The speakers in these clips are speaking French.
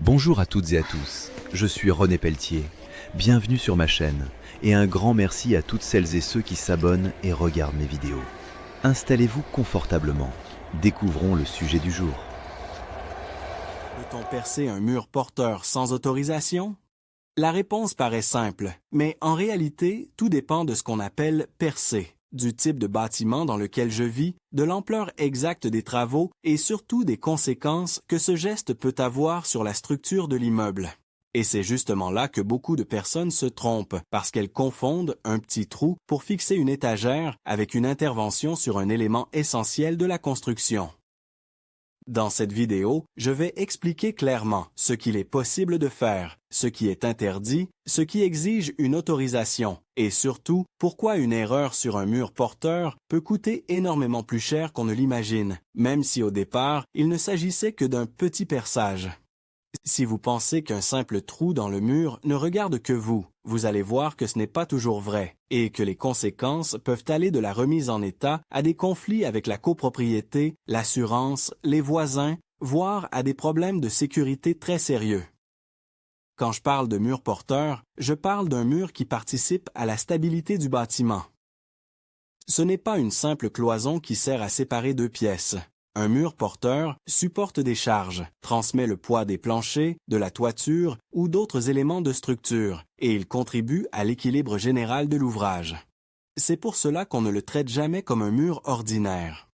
Bonjour à toutes et à tous, je suis René Pelletier. Bienvenue sur ma chaîne et un grand merci à toutes celles et ceux qui s'abonnent et regardent mes vidéos. Installez-vous confortablement, découvrons le sujet du jour. Peut-on percer un mur porteur sans autorisation? La réponse paraît simple, mais en réalité, tout dépend de ce qu'on appelle percer, du type de bâtiment dans lequel je vis, de l'ampleur exacte des travaux et surtout des conséquences que ce geste peut avoir sur la structure de l'immeuble. Et c'est justement là que beaucoup de personnes se trompent, parce qu'elles confondent un petit trou pour fixer une étagère avec une intervention sur un élément essentiel de la construction. Dans cette vidéo, je vais expliquer clairement ce qu'il est possible de faire, ce qui est interdit, ce qui exige une autorisation et surtout pourquoi une erreur sur un mur porteur peut coûter énormément plus cher qu'on ne l'imagine, même si au départ, il ne s'agissait que d'un petit perçage. Si vous pensez qu'un simple trou dans le mur ne regarde que vous, vous allez voir que ce n'est pas toujours vrai et que les conséquences peuvent aller de la remise en état à des conflits avec la copropriété, l'assurance, les voisins, voire à des problèmes de sécurité très sérieux. Quand je parle de mur porteur, je parle d'un mur qui participe à la stabilité du bâtiment. Ce n'est pas une simple cloison qui sert à séparer deux pièces. Un mur porteur supporte des charges, transmet le poids des planchers, de la toiture ou d'autres éléments de structure, et il contribue à l'équilibre général de l'ouvrage. C'est pour cela qu'on ne le traite jamais comme un mur ordinaire.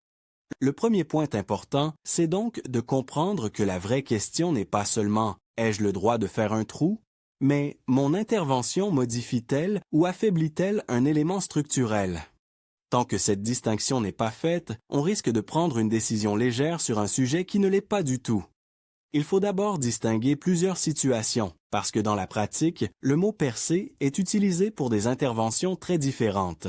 Le premier point important, c'est donc de comprendre que la vraie question n'est pas seulement « ai-je le droit de faire un trou ?», mais « mon intervention modifie-t-elle ou affaiblit-elle un élément structurel ?» Tant que cette distinction n'est pas faite, on risque de prendre une décision légère sur un sujet qui ne l'est pas du tout. Il faut d'abord distinguer plusieurs situations, parce que dans la pratique, le mot percer est utilisé pour des interventions très différentes.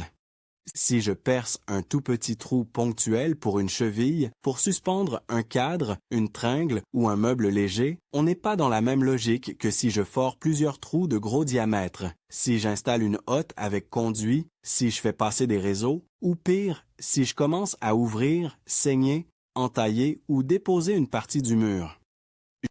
Si je perce un tout petit trou ponctuel pour une cheville, pour suspendre un cadre, une tringle ou un meuble léger, on n'est pas dans la même logique que si je fore plusieurs trous de gros diamètre, si j'installe une hotte avec conduit, si je fais passer des réseaux, ou pire, si je commence à ouvrir, saigner, entailler ou déposer une partie du mur.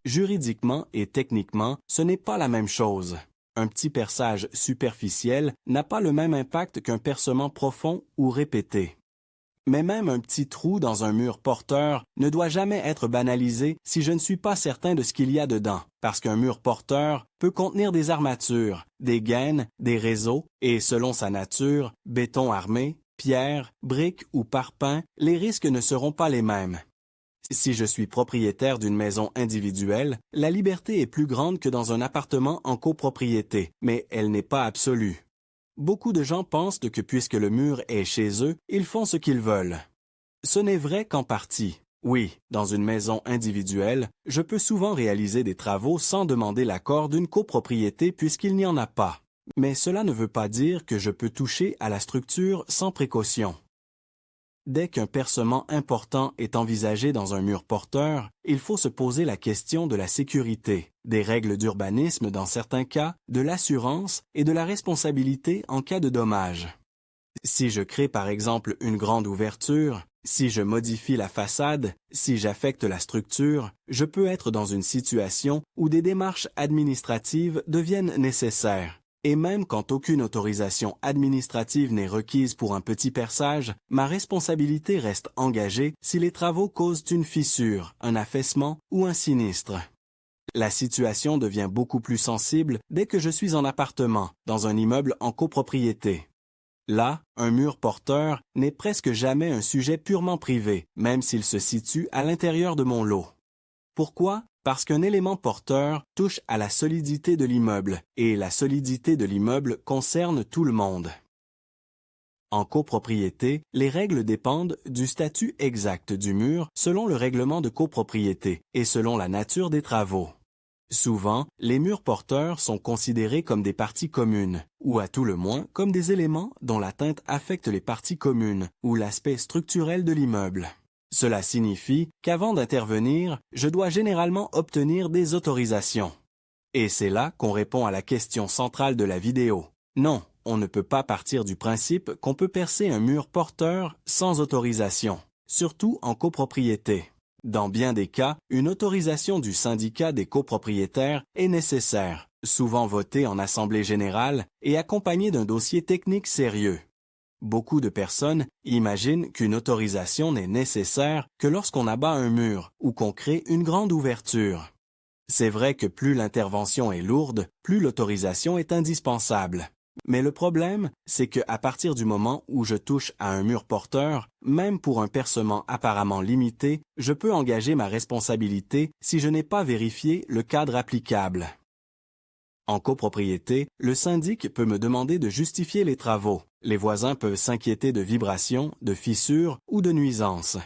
Juridiquement et techniquement, ce n'est pas la même chose. Un petit perçage superficiel n'a pas le même impact qu'un percement profond ou répété. Mais même un petit trou dans un mur porteur ne doit jamais être banalisé si je ne suis pas certain de ce qu'il y a dedans, parce qu'un mur porteur peut contenir des armatures, des gaines, des réseaux, et selon sa nature, béton armé, pierre, briques ou parpaing, les risques ne seront pas les mêmes. Si je suis propriétaire d'une maison individuelle, la liberté est plus grande que dans un appartement en copropriété, mais elle n'est pas absolue. Beaucoup de gens pensent que puisque le mur est chez eux, ils font ce qu'ils veulent. Ce n'est vrai qu'en partie. Oui, dans une maison individuelle, je peux souvent réaliser des travaux sans demander l'accord d'une copropriété puisqu'il n'y en a pas. Mais cela ne veut pas dire que je peux toucher à la structure sans précaution. Dès qu'un percement important est envisagé dans un mur porteur, il faut se poser la question de la sécurité, des règles d'urbanisme dans certains cas, de l'assurance et de la responsabilité en cas de dommage. Si je crée par exemple une grande ouverture, si je modifie la façade, si j'affecte la structure, je peux être dans une situation où des démarches administratives deviennent nécessaires. Et même quand aucune autorisation administrative n'est requise pour un petit perçage, ma responsabilité reste engagée si les travaux causent une fissure, un affaissement ou un sinistre. La situation devient beaucoup plus sensible dès que je suis en appartement, dans un immeuble en copropriété. Là, un mur porteur n'est presque jamais un sujet purement privé, même s'il se situe à l'intérieur de mon lot. Pourquoi ? Parce qu'un élément porteur touche à la solidité de l'immeuble, et la solidité de l'immeuble concerne tout le monde. En copropriété, les règles dépendent du statut exact du mur selon le règlement de copropriété et selon la nature des travaux. Souvent, les murs porteurs sont considérés comme des parties communes, ou à tout le moins comme des éléments dont l'atteinte affecte les parties communes ou l'aspect structurel de l'immeuble. Cela signifie qu'avant d'intervenir, je dois généralement obtenir des autorisations. Et c'est là qu'on répond à la question centrale de la vidéo. Non, on ne peut pas partir du principe qu'on peut percer un mur porteur sans autorisation, surtout en copropriété. Dans bien des cas, une autorisation du syndicat des copropriétaires est nécessaire, souvent votée en assemblée générale et accompagnée d'un dossier technique sérieux. Beaucoup de personnes imaginent qu'une autorisation n'est nécessaire que lorsqu'on abat un mur ou qu'on crée une grande ouverture. C'est vrai que plus l'intervention est lourde, plus l'autorisation est indispensable. Mais le problème, c'est qu'à partir du moment où je touche à un mur porteur, même pour un percement apparemment limité, je peux engager ma responsabilité si je n'ai pas vérifié le cadre applicable. En copropriété, le syndic peut me demander de justifier les travaux. Les voisins peuvent s'inquiéter de vibrations, de fissures ou de nuisances.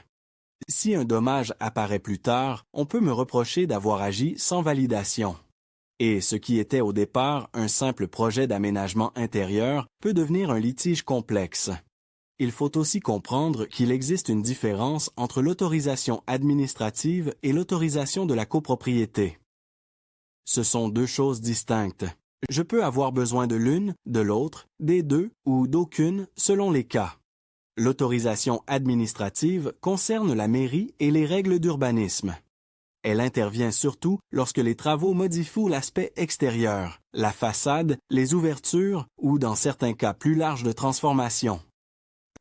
Si un dommage apparaît plus tard, on peut me reprocher d'avoir agi sans validation. Et ce qui était au départ un simple projet d'aménagement intérieur peut devenir un litige complexe. Il faut aussi comprendre qu'il existe une différence entre l'autorisation administrative et l'autorisation de la copropriété. Ce sont deux choses distinctes. Je peux avoir besoin de l'une, de l'autre, des deux ou d'aucune selon les cas. L'autorisation administrative concerne la mairie et les règles d'urbanisme. Elle intervient surtout lorsque les travaux modifient l'aspect extérieur, la façade, les ouvertures ou, dans certains cas plus larges de transformation.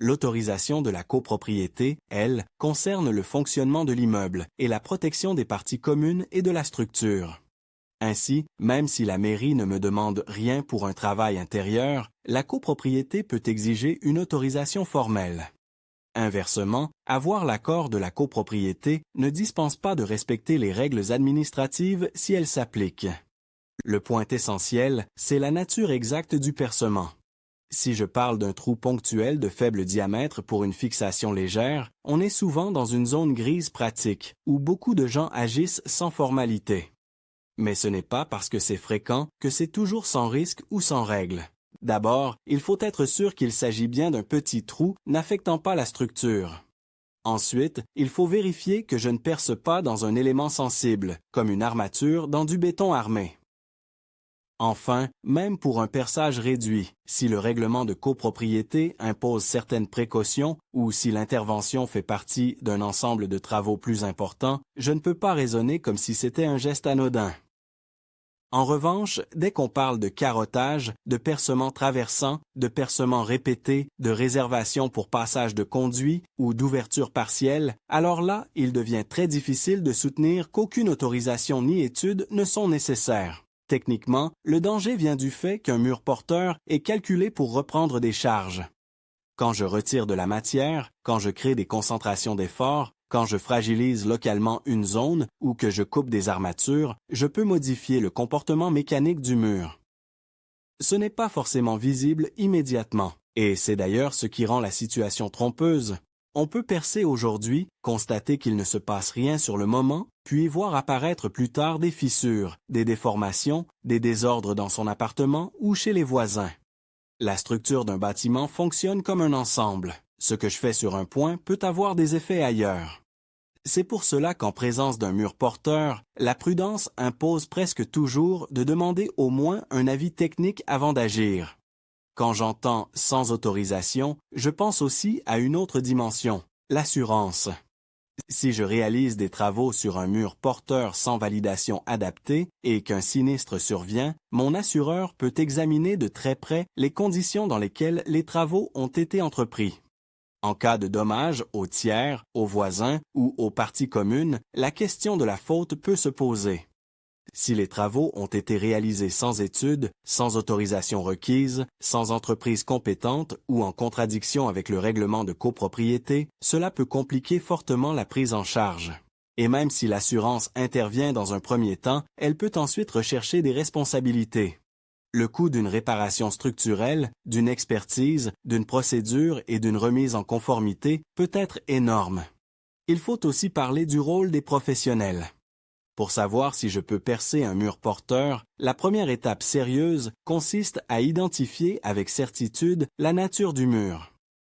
L'autorisation de la copropriété, elle, concerne le fonctionnement de l'immeuble et la protection des parties communes et de la structure. Ainsi, même si la mairie ne me demande rien pour un travail intérieur, la copropriété peut exiger une autorisation formelle. Inversement, avoir l'accord de la copropriété ne dispense pas de respecter les règles administratives si elles s'appliquent. Le point essentiel, c'est la nature exacte du percement. Si je parle d'un trou ponctuel de faible diamètre pour une fixation légère, on est souvent dans une zone grise pratique, où beaucoup de gens agissent sans formalité. Mais ce n'est pas parce que c'est fréquent que c'est toujours sans risque ou sans règle. D'abord, il faut être sûr qu'il s'agit bien d'un petit trou n'affectant pas la structure. Ensuite, il faut vérifier que je ne perce pas dans un élément sensible, comme une armature dans du béton armé. Enfin, même pour un perçage réduit, si le règlement de copropriété impose certaines précautions ou si l'intervention fait partie d'un ensemble de travaux plus importants, je ne peux pas raisonner comme si c'était un geste anodin. En revanche, dès qu'on parle de carottage, de percement traversant, de percement répété, de réservation pour passage de conduit ou d'ouverture partielle, alors là, il devient très difficile de soutenir qu'aucune autorisation ni étude ne sont nécessaires. Techniquement, le danger vient du fait qu'un mur porteur est calculé pour reprendre des charges. Quand je retire de la matière, quand je crée des concentrations d'efforts, quand je fragilise localement une zone ou que je coupe des armatures, je peux modifier le comportement mécanique du mur. Ce n'est pas forcément visible immédiatement, et c'est d'ailleurs ce qui rend la situation trompeuse. On peut percer aujourd'hui, constater qu'il ne se passe rien sur le moment, puis voir apparaître plus tard des fissures, des déformations, des désordres dans son appartement ou chez les voisins. La structure d'un bâtiment fonctionne comme un ensemble. Ce que je fais sur un point peut avoir des effets ailleurs. C'est pour cela qu'en présence d'un mur porteur, la prudence impose presque toujours de demander au moins un avis technique avant d'agir. Quand j'entends « sans autorisation », je pense aussi à une autre dimension, l'assurance. Si je réalise des travaux sur un mur porteur sans validation adaptée et qu'un sinistre survient, mon assureur peut examiner de très près les conditions dans lesquelles les travaux ont été entrepris. En cas de dommage aux tiers, aux voisins ou aux parties communes, la question de la faute peut se poser. Si les travaux ont été réalisés sans étude, sans autorisation requise, sans entreprise compétente ou en contradiction avec le règlement de copropriété, cela peut compliquer fortement la prise en charge. Et même si l'assurance intervient dans un premier temps, elle peut ensuite rechercher des responsabilités. Le coût d'une réparation structurelle, d'une expertise, d'une procédure et d'une remise en conformité peut être énorme. Il faut aussi parler du rôle des professionnels. Pour savoir si je peux percer un mur porteur, la première étape sérieuse consiste à identifier avec certitude la nature du mur.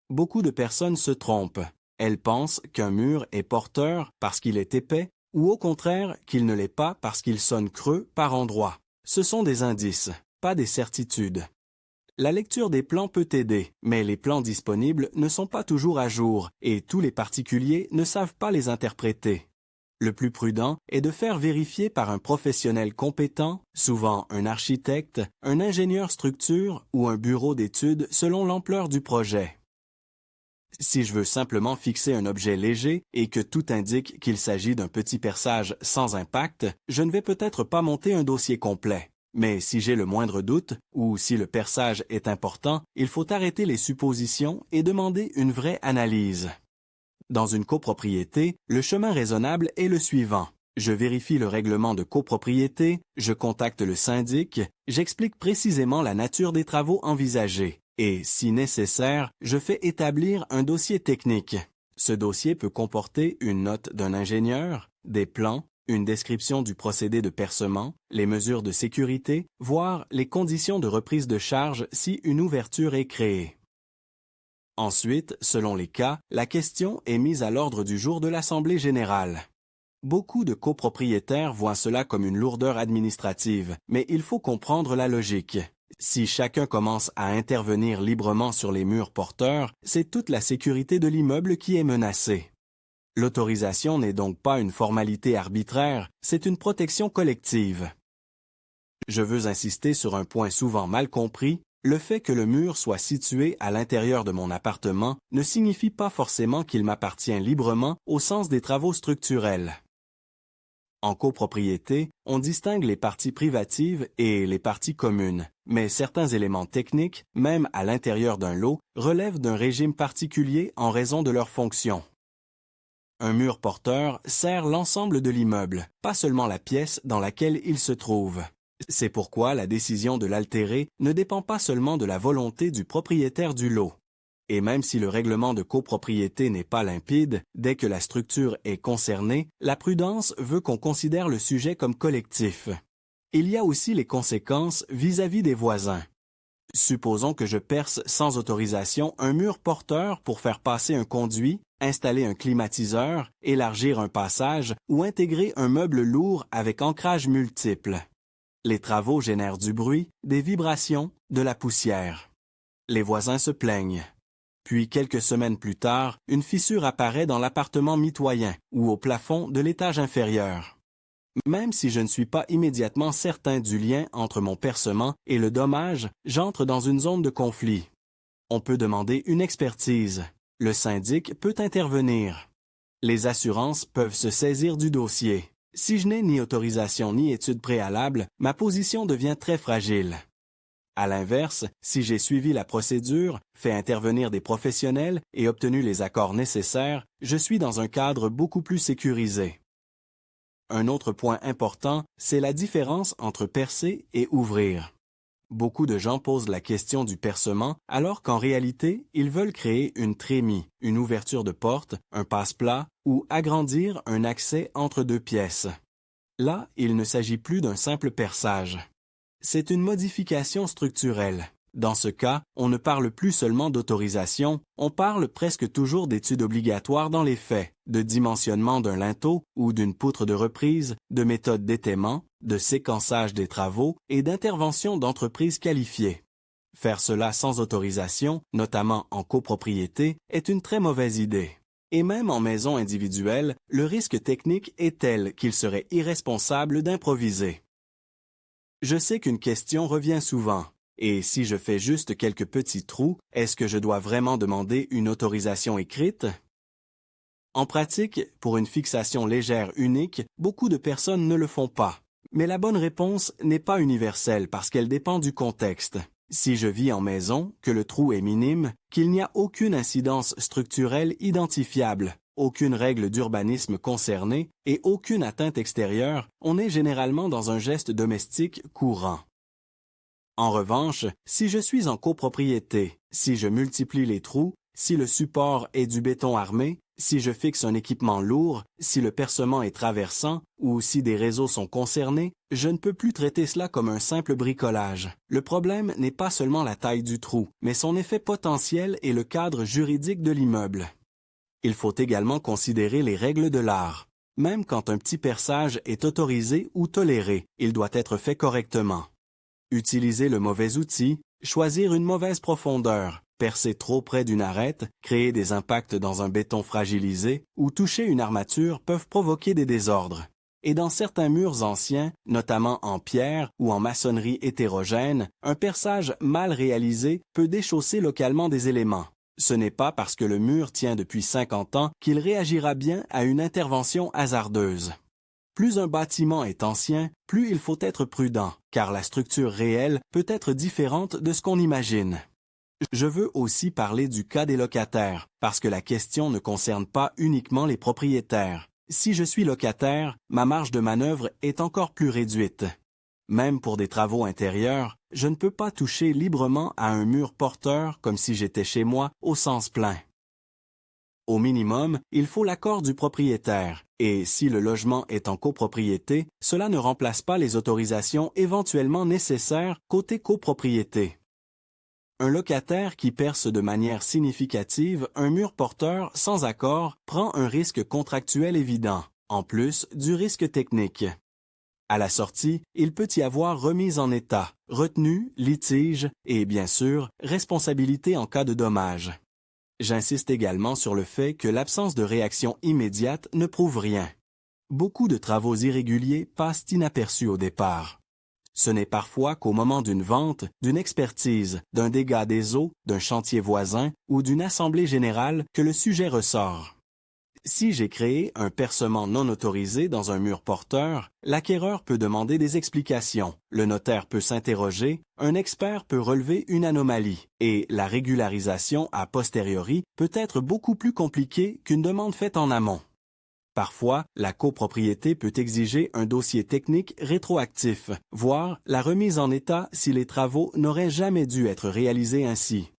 Beaucoup de personnes se trompent. Elles pensent qu'un mur est porteur parce qu'il est épais ou au contraire qu'il ne l'est pas parce qu'il sonne creux par endroits. Ce sont des indices, pas des certitudes. La lecture des plans peut aider, mais les plans disponibles ne sont pas toujours à jour et tous les particuliers ne savent pas les interpréter. Le plus prudent est de faire vérifier par un professionnel compétent, souvent un architecte, un ingénieur structure ou un bureau d'études selon l'ampleur du projet. Si je veux simplement fixer un objet léger et que tout indique qu'il s'agit d'un petit perçage sans impact, je ne vais peut-être pas monter un dossier complet. Mais si j'ai le moindre doute, ou si le perçage est important, il faut arrêter les suppositions et demander une vraie analyse. Dans une copropriété, le chemin raisonnable est le suivant. Je vérifie le règlement de copropriété, je contacte le syndic, j'explique précisément la nature des travaux envisagés et, si nécessaire, je fais établir un dossier technique. Ce dossier peut comporter une note d'un ingénieur, des plans, une description du procédé de percement, les mesures de sécurité, voire les conditions de reprise de charge si une ouverture est créée. Ensuite, selon les cas, la question est mise à l'ordre du jour de l'Assemblée générale. Beaucoup de copropriétaires voient cela comme une lourdeur administrative, mais il faut comprendre la logique. Si chacun commence à intervenir librement sur les murs porteurs, c'est toute la sécurité de l'immeuble qui est menacée. L'autorisation n'est donc pas une formalité arbitraire, c'est une protection collective. Je veux insister sur un point souvent mal compris. Le fait que le mur soit situé à l'intérieur de mon appartement ne signifie pas forcément qu'il m'appartient librement au sens des travaux structurels. En copropriété, on distingue les parties privatives et les parties communes, mais certains éléments techniques, même à l'intérieur d'un lot, relèvent d'un régime particulier en raison de leur fonction. Un mur porteur sert l'ensemble de l'immeuble, pas seulement la pièce dans laquelle il se trouve. C'est pourquoi la décision de l'altérer ne dépend pas seulement de la volonté du propriétaire du lot. Et même si le règlement de copropriété n'est pas limpide, dès que la structure est concernée, la prudence veut qu'on considère le sujet comme collectif. Il y a aussi les conséquences vis-à-vis des voisins. Supposons que je perce sans autorisation un mur porteur pour faire passer un conduit, installer un climatiseur, élargir un passage ou intégrer un meuble lourd avec ancrage multiple. Les travaux génèrent du bruit, des vibrations, de la poussière. Les voisins se plaignent. Puis quelques semaines plus tard, une fissure apparaît dans l'appartement mitoyen ou au plafond de l'étage inférieur. Même si je ne suis pas immédiatement certain du lien entre mon percement et le dommage, j'entre dans une zone de conflit. On peut demander une expertise. Le syndic peut intervenir. Les assurances peuvent se saisir du dossier. Si je n'ai ni autorisation ni étude préalable, ma position devient très fragile. À l'inverse, si j'ai suivi la procédure, fait intervenir des professionnels et obtenu les accords nécessaires, je suis dans un cadre beaucoup plus sécurisé. Un autre point important, c'est la différence entre percer et ouvrir. Beaucoup de gens posent la question du percement alors qu'en réalité, ils veulent créer une trémie, une ouverture de porte, un passe-plat ou agrandir un accès entre deux pièces. Là, il ne s'agit plus d'un simple perçage. C'est une modification structurelle. Dans ce cas, on ne parle plus seulement d'autorisation, on parle presque toujours d'études obligatoires dans les faits, de dimensionnement d'un linteau ou d'une poutre de reprise, de méthode d'étaiement, de séquençage des travaux et d'intervention d'entreprises qualifiées. Faire cela sans autorisation, notamment en copropriété, est une très mauvaise idée. Et même en maison individuelle, le risque technique est tel qu'il serait irresponsable d'improviser. Je sais qu'une question revient souvent. Et si je fais juste quelques petits trous, est-ce que je dois vraiment demander une autorisation écrite? En pratique, pour une fixation légère unique, beaucoup de personnes ne le font pas. Mais la bonne réponse n'est pas universelle parce qu'elle dépend du contexte. Si je vis en maison, que le trou est minime, qu'il n'y a aucune incidence structurelle identifiable, aucune règle d'urbanisme concernée et aucune atteinte extérieure, on est généralement dans un geste domestique courant. En revanche, si je suis en copropriété, si je multiplie les trous, si le support est du béton armé, si je fixe un équipement lourd, si le percement est traversant ou si des réseaux sont concernés, je ne peux plus traiter cela comme un simple bricolage. Le problème n'est pas seulement la taille du trou, mais son effet potentiel et le cadre juridique de l'immeuble. Il faut également considérer les règles de l'art. Même quand un petit perçage est autorisé ou toléré, il doit être fait correctement. Utiliser le mauvais outil, choisir une mauvaise profondeur, percer trop près d'une arête, créer des impacts dans un béton fragilisé ou toucher une armature peuvent provoquer des désordres. Et dans certains murs anciens, notamment en pierre ou en maçonnerie hétérogène, un perçage mal réalisé peut déchausser localement des éléments. Ce n'est pas parce que le mur tient depuis 50 ans qu'il réagira bien à une intervention hasardeuse. Plus un bâtiment est ancien, plus il faut être prudent, car la structure réelle peut être différente de ce qu'on imagine. Je veux aussi parler du cas des locataires, parce que la question ne concerne pas uniquement les propriétaires. Si je suis locataire, ma marge de manœuvre est encore plus réduite. Même pour des travaux intérieurs, je ne peux pas toucher librement à un mur porteur comme si j'étais chez moi au sens plein. Au minimum, il faut l'accord du propriétaire, et si le logement est en copropriété, cela ne remplace pas les autorisations éventuellement nécessaires côté copropriété. Un locataire qui perce de manière significative un mur porteur sans accord prend un risque contractuel évident, en plus du risque technique. À la sortie, il peut y avoir remise en état, retenue, litige et, bien sûr, responsabilité en cas de dommage. J'insiste également sur le fait que l'absence de réaction immédiate ne prouve rien. Beaucoup de travaux irréguliers passent inaperçus au départ. Ce n'est parfois qu'au moment d'une vente, d'une expertise, d'un dégât des eaux, d'un chantier voisin ou d'une assemblée générale que le sujet ressort. Si j'ai créé un percement non autorisé dans un mur porteur, l'acquéreur peut demander des explications, le notaire peut s'interroger, un expert peut relever une anomalie, et la régularisation a posteriori peut être beaucoup plus compliquée qu'une demande faite en amont. Parfois, la copropriété peut exiger un dossier technique rétroactif, voire la remise en état si les travaux n'auraient jamais dû être réalisés ainsi.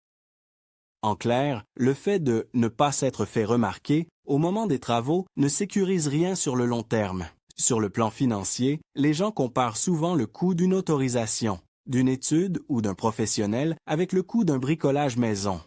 En clair, le fait de ne pas s'être fait remarquer au moment des travaux ne sécurise rien sur le long terme. Sur le plan financier, les gens comparent souvent le coût d'une autorisation, d'une étude ou d'un professionnel avec le coût d'un bricolage maison.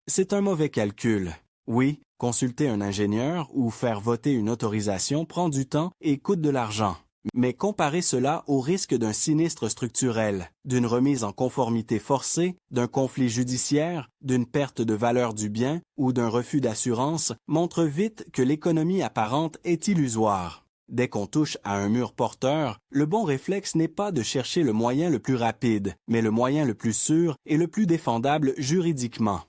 C'est un mauvais calcul. Oui, consulter un ingénieur ou faire voter une autorisation prend du temps et coûte de l'argent. Mais comparez cela au risque d'un sinistre structurel, d'une remise en conformité forcée, d'un conflit judiciaire, d'une perte de valeur du bien ou d'un refus d'assurance montre vite que l'économie apparente est illusoire. Dès qu'on touche à un mur porteur, le bon réflexe n'est pas de chercher le moyen le plus rapide, mais le moyen le plus sûr et le plus défendable juridiquement.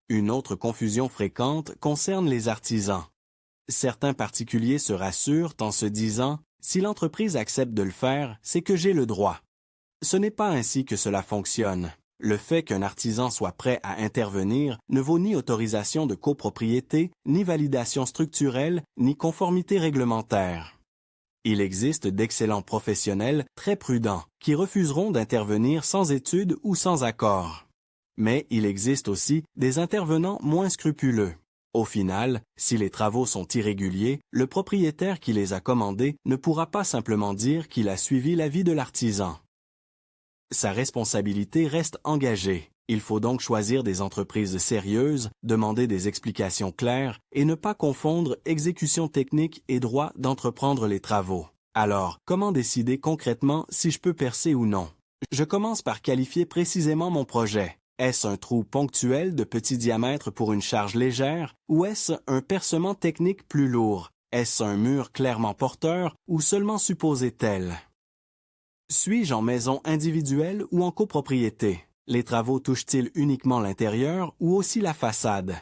Une autre confusion fréquente concerne les artisans. Certains particuliers se rassurent en se disant « Si l'entreprise accepte de le faire, c'est que j'ai le droit ». Ce n'est pas ainsi que cela fonctionne. Le fait qu'un artisan soit prêt à intervenir ne vaut ni autorisation de copropriété, ni validation structurelle, ni conformité réglementaire. Il existe d'excellents professionnels très prudents qui refuseront d'intervenir sans étude ou sans accord. Mais il existe aussi des intervenants moins scrupuleux. Au final, si les travaux sont irréguliers, le propriétaire qui les a commandés ne pourra pas simplement dire qu'il a suivi l'avis de l'artisan. Sa responsabilité reste engagée. Il faut donc choisir des entreprises sérieuses, demander des explications claires et ne pas confondre exécution technique et droit d'entreprendre les travaux. Alors, comment décider concrètement si je peux percer ou non? Je commence par qualifier précisément mon projet. Est-ce un trou ponctuel de petit diamètre pour une charge légère ou est-ce un percement technique plus lourd? Est-ce un mur clairement porteur ou seulement supposé tel? Suis-je en maison individuelle ou en copropriété? Les travaux touchent-ils uniquement l'intérieur ou aussi la façade?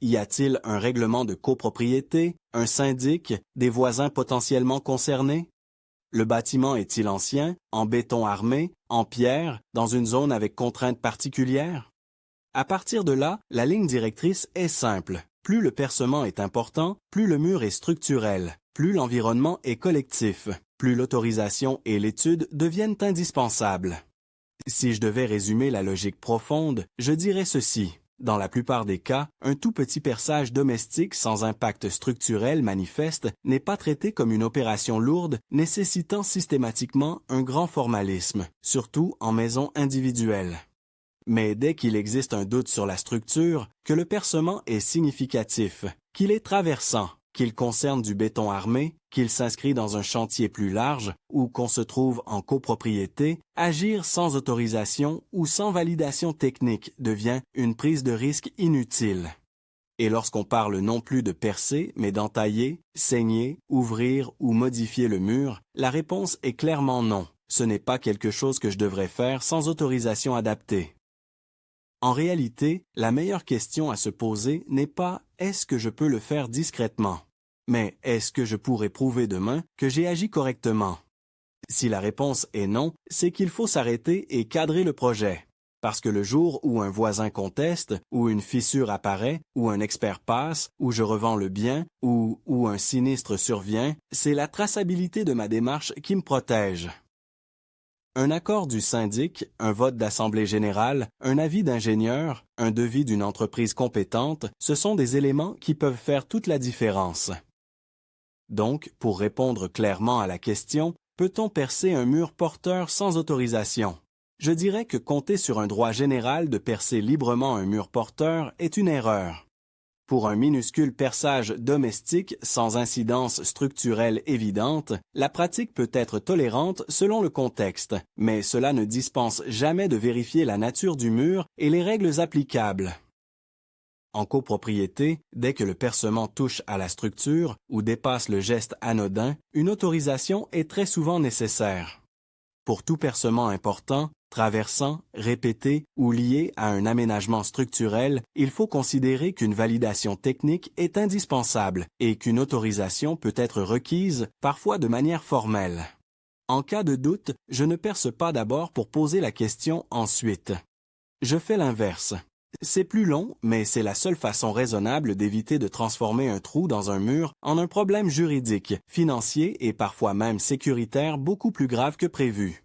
Y a-t-il un règlement de copropriété, un syndic, des voisins potentiellement concernés? Le bâtiment est-il ancien, en béton armé, en pierre, dans une zone avec contraintes particulières? À partir de là, la ligne directrice est simple. Plus le percement est important, plus le mur est structurel, plus l'environnement est collectif, plus l'autorisation et l'étude deviennent indispensables. Si je devais résumer la logique profonde, je dirais ceci. Dans la plupart des cas, un tout petit perçage domestique sans impact structurel manifeste n'est pas traité comme une opération lourde nécessitant systématiquement un grand formalisme, surtout en maison individuelle. Mais dès qu'il existe un doute sur la structure, que le percement est significatif, qu'il est traversant, qu'il concerne du béton armé, qu'il s'inscrit dans un chantier plus large ou qu'on se trouve en copropriété, agir sans autorisation ou sans validation technique devient une prise de risque inutile. Et lorsqu'on parle non plus de percer, mais d'entailler, saigner, ouvrir ou modifier le mur, la réponse est clairement non. Ce n'est pas quelque chose que je devrais faire sans autorisation adaptée. En réalité, la meilleure question à se poser n'est pas « est-ce que je peux le faire discrètement ?» mais « est-ce que je pourrais prouver demain que j'ai agi correctement ?» Si la réponse est non, c'est qu'il faut s'arrêter et cadrer le projet. Parce que le jour où un voisin conteste, ou une fissure apparaît, ou un expert passe, ou je revends le bien, ou un sinistre survient, c'est la traçabilité de ma démarche qui me protège. Un accord du syndic, un vote d'assemblée générale, un avis d'ingénieur, un devis d'une entreprise compétente, ce sont des éléments qui peuvent faire toute la différence. Donc, pour répondre clairement à la question, peut-on percer un mur porteur sans autorisation? Je dirais que compter sur un droit général de percer librement un mur porteur est une erreur. Pour un minuscule perçage domestique sans incidence structurelle évidente, la pratique peut être tolérante selon le contexte, mais cela ne dispense jamais de vérifier la nature du mur et les règles applicables. En copropriété, dès que le percement touche à la structure ou dépasse le geste anodin, une autorisation est très souvent nécessaire. Pour tout percement important, traversant, répété ou lié à un aménagement structurel, il faut considérer qu'une validation technique est indispensable et qu'une autorisation peut être requise, parfois de manière formelle. En cas de doute, je ne perce pas d'abord pour poser la question ensuite. Je fais l'inverse. C'est plus long, mais c'est la seule façon raisonnable d'éviter de transformer un trou dans un mur en un problème juridique, financier et parfois même sécuritaire beaucoup plus grave que prévu.